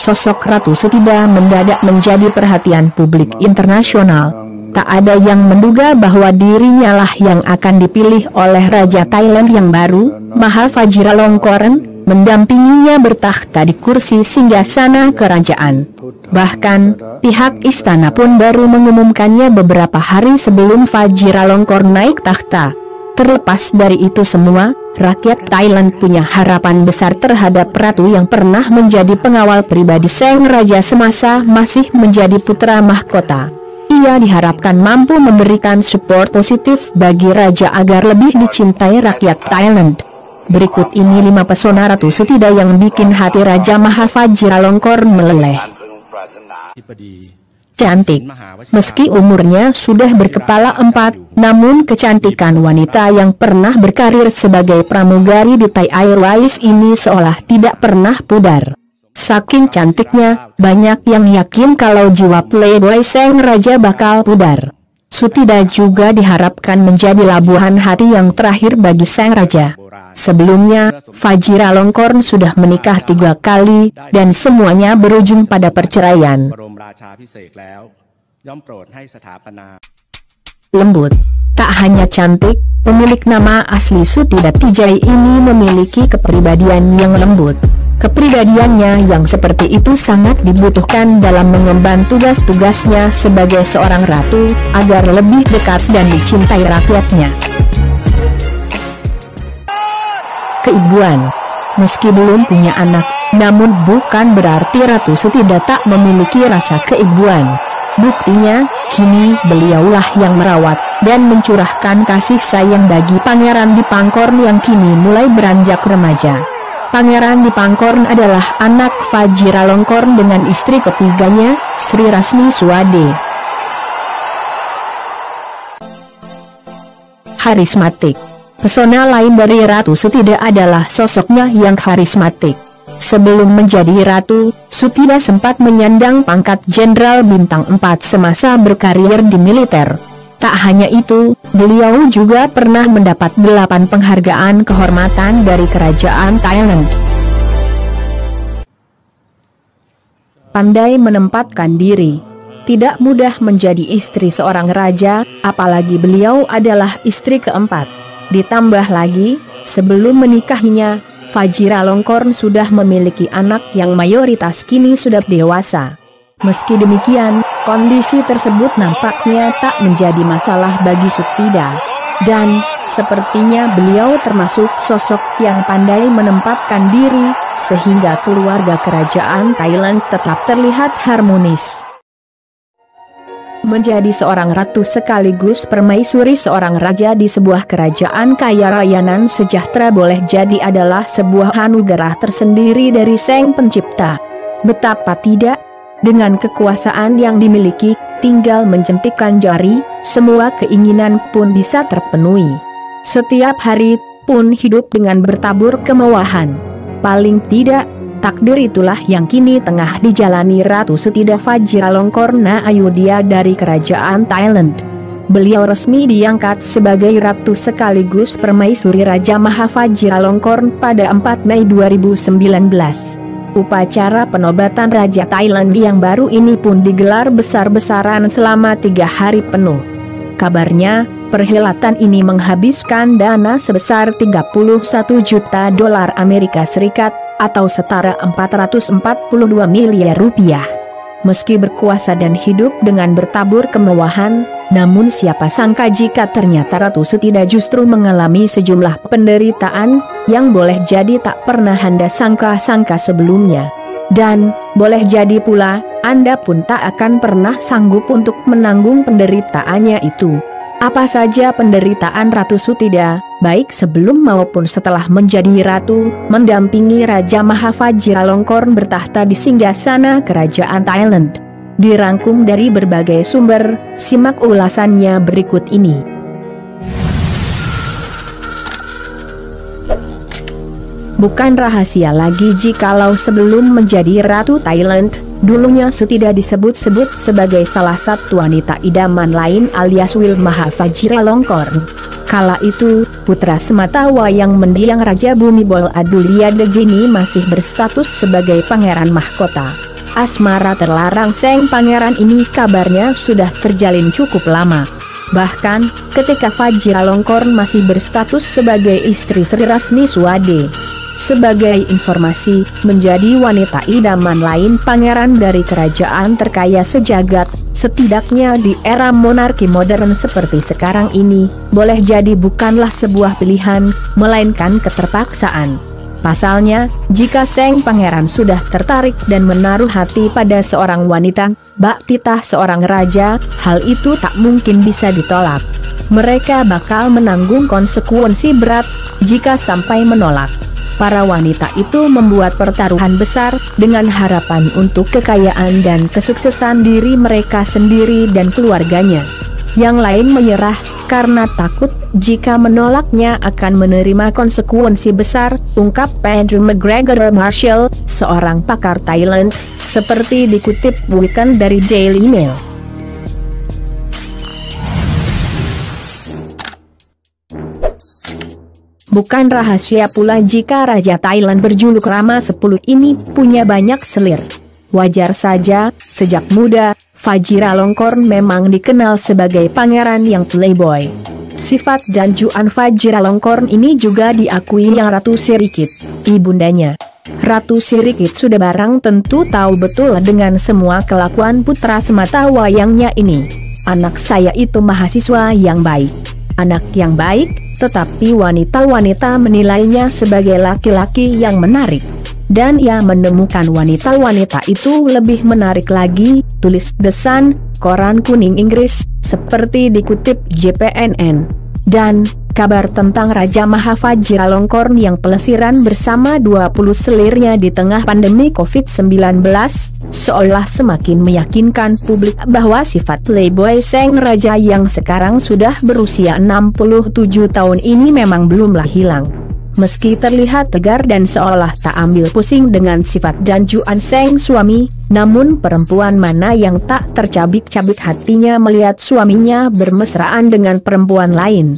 sosok Ratu Sutida mendadak menjadi perhatian publik internasional. Tak ada yang menduga bahwa dirinya lah yang akan dipilih oleh Raja Thailand yang baru, Maha Vajiralongkorn, mendampinginya bertakhta di kursi singgasana kerajaan. Bahkan, pihak istana pun baru mengumumkannya beberapa hari sebelum Vajiralongkorn naik takhta. Terlepas dari itu semua, rakyat Thailand punya harapan besar terhadap ratu yang pernah menjadi pengawal pribadi sang raja semasa masih menjadi putra mahkota. Ia diharapkan mampu memberikan support positif bagi raja agar lebih dicintai rakyat Thailand. Berikut ini 5 pesona Ratu Sutida yang bikin hati Raja Maha Vajiralongkorn meleleh. Cantik. Meski umurnya sudah berkepala 4, namun kecantikan wanita yang pernah berkarir sebagai pramugari di Thai Airways ini seolah tidak pernah pudar. Saking cantiknya, banyak yang yakin kalau jiwa playboy sang raja bakal pudar. Sutida juga diharapkan menjadi labuhan hati yang terakhir bagi sang raja. Sebelumnya, Vajiralongkorn sudah menikah 3 kali, dan semuanya berujung pada perceraian. Lembut. Tak hanya cantik, pemilik nama asli Sutida Tijai ini memiliki kepribadian yang lembut. Kepribadiannya yang seperti itu sangat dibutuhkan dalam mengemban tugas-tugasnya sebagai seorang ratu, agar lebih dekat dan dicintai rakyatnya. Keibuan. Meski belum punya anak, namun bukan berarti Ratu Sutida tak memiliki rasa keibuan. Buktinya, kini beliaulah yang merawat dan mencurahkan kasih sayang bagi Pangeran Dipangkorn yang kini mulai beranjak remaja. Pangeran Dipangkorn adalah anak Vajiralongkorn dengan istri ketiganya, Sri Rasmi Suade. Karismatik. Pesona lain dari Ratu Sutida adalah sosoknya yang karismatik. Sebelum menjadi ratu, Sutida sempat menyandang pangkat Jenderal Bintang 4 semasa berkarir di militer. Tak hanya itu, beliau juga pernah mendapat 8 penghargaan kehormatan dari kerajaan Thailand. Pandai menempatkan diri. Tidak mudah menjadi istri seorang raja, apalagi beliau adalah istri keempat. Ditambah lagi, sebelum menikahinya, Vajiralongkorn sudah memiliki anak yang mayoritas kini sudah dewasa. Meski demikian, kondisi tersebut nampaknya tak menjadi masalah bagi Sutida. Dan, sepertinya beliau termasuk sosok yang pandai menempatkan diri, sehingga keluarga kerajaan Thailand tetap terlihat harmonis. Menjadi seorang ratu sekaligus permaisuri seorang raja di sebuah kerajaan kaya rayanan sejahtera boleh jadi adalah sebuah anugerah tersendiri dari Sang Pencipta. Betapa tidak? Dengan kekuasaan yang dimiliki, tinggal menjentikkan jari, semua keinginan pun bisa terpenuhi. Setiap hari pun hidup dengan bertabur kemewahan. Paling tidak, takdir itulah yang kini tengah dijalani Ratu Sutida Vajiralongkorn Ayodhya dari kerajaan Thailand. Beliau resmi diangkat sebagai ratu sekaligus permaisuri Raja Maha Vajiralongkorn pada 4 Mei 2019. Upacara penobatan Raja Thailand yang baru ini pun digelar besar-besaran selama 3 hari penuh. Kabarnya, perhelatan ini menghabiskan dana sebesar 31 juta dolar Amerika Serikat, atau setara 442 miliar rupiah. Meski berkuasa dan hidup dengan bertabur kemewahan, namun siapa sangka jika ternyata Ratu Sutida justru mengalami sejumlah penderitaan, yang boleh jadi tak pernah Anda sangka-sangka sebelumnya. Dan, boleh jadi pula, Anda pun tak akan pernah sanggup untuk menanggung penderitaannya itu. Apa saja penderitaan Ratu Sutida, baik sebelum maupun setelah menjadi ratu, mendampingi Raja Maha Vajiralongkorn bertahta di singgasana kerajaan Thailand. Dirangkum dari berbagai sumber, simak ulasannya berikut ini. Bukan rahasia lagi jikalau sebelum menjadi Ratu Thailand, dulunya Sutida disebut-sebut sebagai salah satu wanita idaman lain alias Wil Maha Vajiralongkorn. Kala itu, putra semata wayang mendiang Raja Bumi Bol Adulyadej ini masih berstatus sebagai pangeran mahkota. asmara terlarang Seng Pangeran ini kabarnya sudah terjalin cukup lama. Bahkan, ketika Fajiralongkorn masih berstatus sebagai istri Sri Rasmi Suwade. Sebagai informasi, menjadi wanita idaman lain pangeran dari kerajaan terkaya sejagat, setidaknya di era monarki modern seperti sekarang ini, boleh jadi bukanlah sebuah pilihan, melainkan keterpaksaan. Pasalnya, jika Seng Pangeran sudah tertarik dan menaruh hati pada seorang wanita, bak titah seorang raja, hal itu tak mungkin bisa ditolak. Mereka bakal menanggung konsekuensi berat jika sampai menolak. Para wanita itu membuat pertaruhan besar dengan harapan untuk kekayaan dan kesuksesan diri mereka sendiri dan keluarganya. Yang lain menyerah karena takut jika menolaknya akan menerima konsekuensi besar, ungkap Andrew McGregor Marshall, seorang pakar Thailand, seperti dikutip Weekend dari Daily Mail. Bukan rahasia pula jika Raja Thailand berjuluk Rama 10 ini punya banyak selir. Wajar saja, sejak muda, Fajiralongkorn memang dikenal sebagai pangeran yang playboy. Sifat dan juan Fajiralongkorn ini juga diakui Yang Ratu Sirikit, ibundanya. Ratu Sirikit sudah barang tentu tahu betul dengan semua kelakuan putra semata wayangnya ini. Anak saya itu mahasiswa yang baik. Anak yang baik, tetapi wanita-wanita menilainya sebagai laki-laki yang menarik. Dan ia menemukan wanita-wanita itu lebih menarik lagi, tulis The Sun, koran kuning Inggris, seperti dikutip JPNN. Dan, kabar tentang Raja Fajiralongkorn yang pelesiran bersama 20 selirnya di tengah pandemi COVID-19, seolah semakin meyakinkan publik bahwa sifat playboy Seng Raja yang sekarang sudah berusia 67 tahun ini memang belumlah hilang. Meski terlihat tegar dan seolah tak ambil pusing dengan sifat dan juan Seng suami, namun perempuan mana yang tak tercabik-cabik hatinya melihat suaminya bermesraan dengan perempuan lain.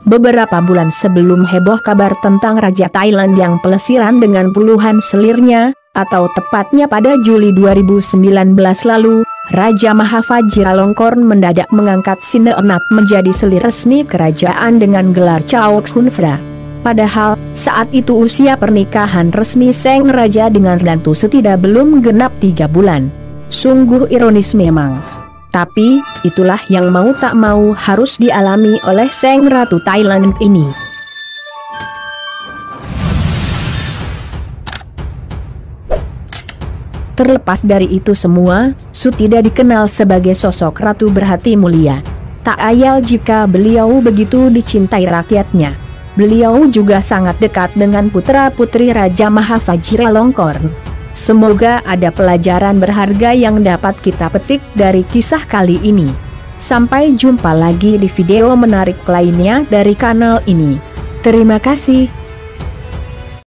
Beberapa bulan sebelum heboh kabar tentang Raja Thailand yang pelesiran dengan puluhan selirnya, atau tepatnya pada Juli 2019 lalu, Raja Fajiralongkorn mendadak mengangkat Sineonap menjadi selir resmi kerajaan dengan gelar Chaoxunfra. Padahal, saat itu usia pernikahan resmi Seng Raja dengan Ratu Setida belum genap 3 bulan. Sungguh ironis memang. Tapi, itulah yang mau tak mau harus dialami oleh Seng Ratu Thailand ini. Terlepas dari itu semua, Sutida dikenal sebagai sosok ratu berhati mulia. Tak ayal jika beliau begitu dicintai rakyatnya. Beliau juga sangat dekat dengan putra-putri Raja Fajiralongkorn. Semoga ada pelajaran berharga yang dapat kita petik dari kisah kali ini. Sampai jumpa lagi di video menarik lainnya dari kanal ini. Terima kasih.